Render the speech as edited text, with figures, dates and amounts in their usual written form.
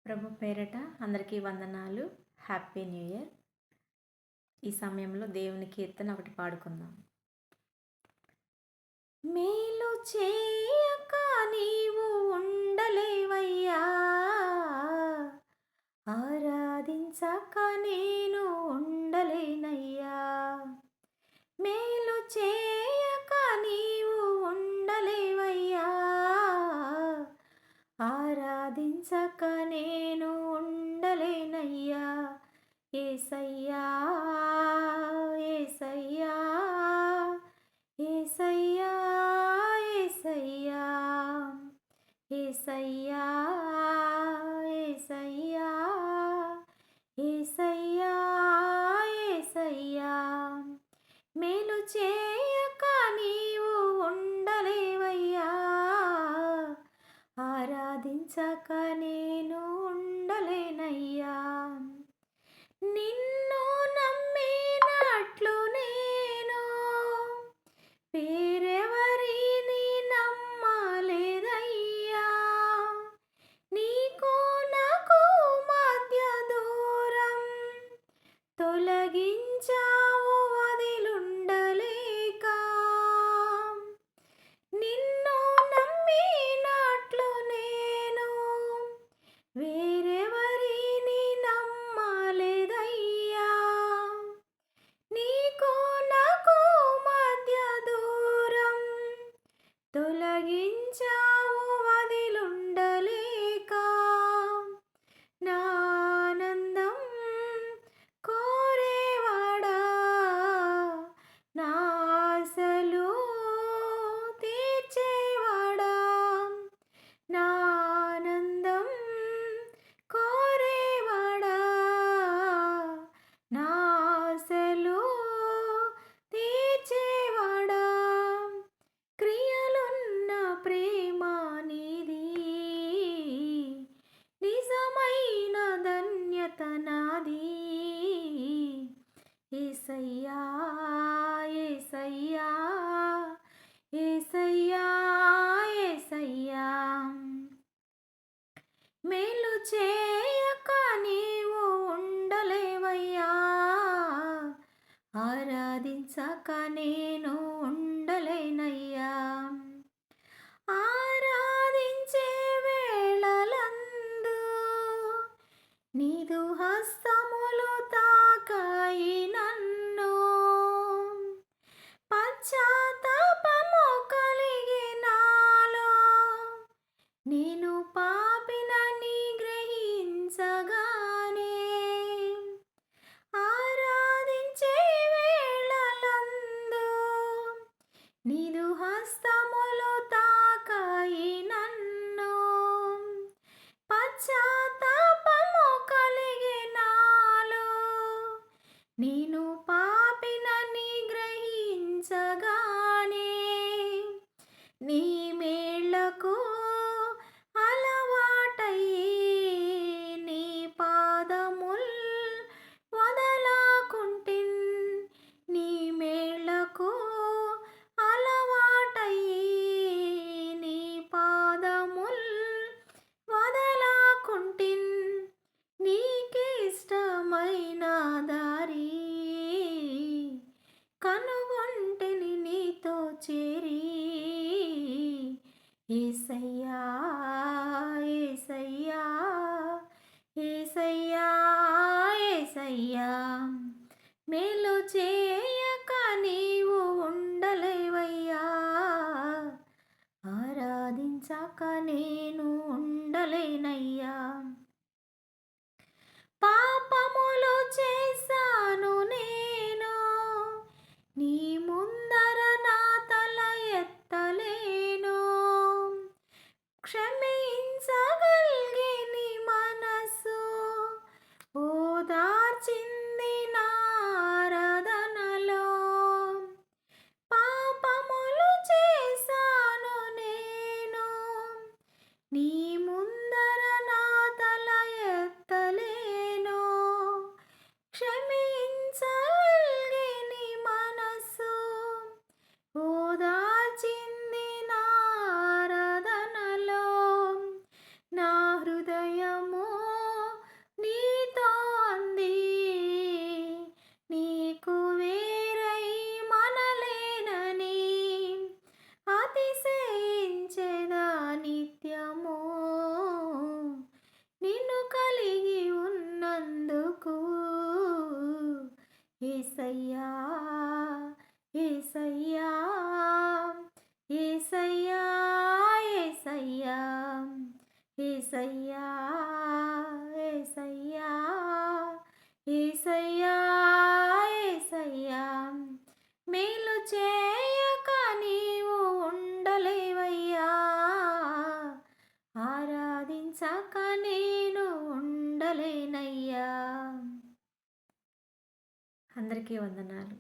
ప్రభు పేరట అందరికీ వందనాలు. Happy new year. ఈ సమయంలో దేవుని కీర్తన ఒకటి పాడుకుందాం. మేలు చేయక నీవు ఉండలేవయ్యా, ఆరాధించక నేను ఉండలేనయ్యా. మేలు చేయక నీవు ఉండలేవయ్యా, ఆరాధించక నేను ఉండలేనయ్యా. యేసయ్యా యేసయ్యా యేసయ్యా యేసయ్యా యేసయ్యా యేసయ్యా యేసయ్యా యేసయ్యా. మేలు చేయక నీవు ఉండలేవయ్యా, ఆరాధించక నేను ఉండలేనయ్యా. నిన్ను నమ్మినట్లు నేను వేరెవరిని నమ్మలేదయ్యా. నీకు నాకు మధ్య దూరం తొలగించావు వదిలుండలేక. నిన్ను నమ్మినట్లు నేను వేరెవరిని నమ్మలేదయ్యా. నీకు నాకు మధ్య దూరం తొలగించావు వదిలుండలేక. నా ఆనందం కోరేవాడా, నా ఆశలు తీర్చేవాడా. నా ఆనందం కోరేవాడా, నా ఆశలు తీర్చేవాడా. క్రియలున్న ప్రేమ నీది, నిజమైన ధన్యత నాది. యేసయ్యా యేసయ్యా యేసయ్యా యేసయ్యా. మేలు చేయక నీవు ఉండలేవయ్యా, ఆరాధించక నేను ఉండలేనయ్యా. ఆరాధించే వేళలందు నీదు హస్తములు తాకాయి నన్ను. పశ్చాత్తాపము కలిగి నాలో నేను పాపినని గ్రహించగానే. ఆరాధించే వేళలందు నీదు హస్తములు తాకాయి నన్ను. పశ్చాత్తాపము కలిగి నాలో నేను పాపినని గ్రహించగానే. నీ మేళ్లకు అలవాటయ్యి నీ పాదముల్ వదలాకుంటిన్. నీ మేళ్లకు అలవాటయ్యి నీ పాదముల్ వదలాకుంటిన్. నీకిష్టమైన దారి కనుగొంటిని నీతో చేరి. యేసయ్యా యేసయ్యా యేసయ్యా యేసయ్యా. మేలు చేయక నీవు ఉండలేవయ్యా, ఆరాధించక నేను ఉండలేనయ్యా. పాపములు చేశాను నేను, నీ ముందర నా తల ఎత్తలేను. క్షమించగలిగే నీ మనసు ఓదార్చింది నా ఆరాధనలో. పాపములు చేశాను నేను, నీ ముందర నా అందరికీ వందనాలు.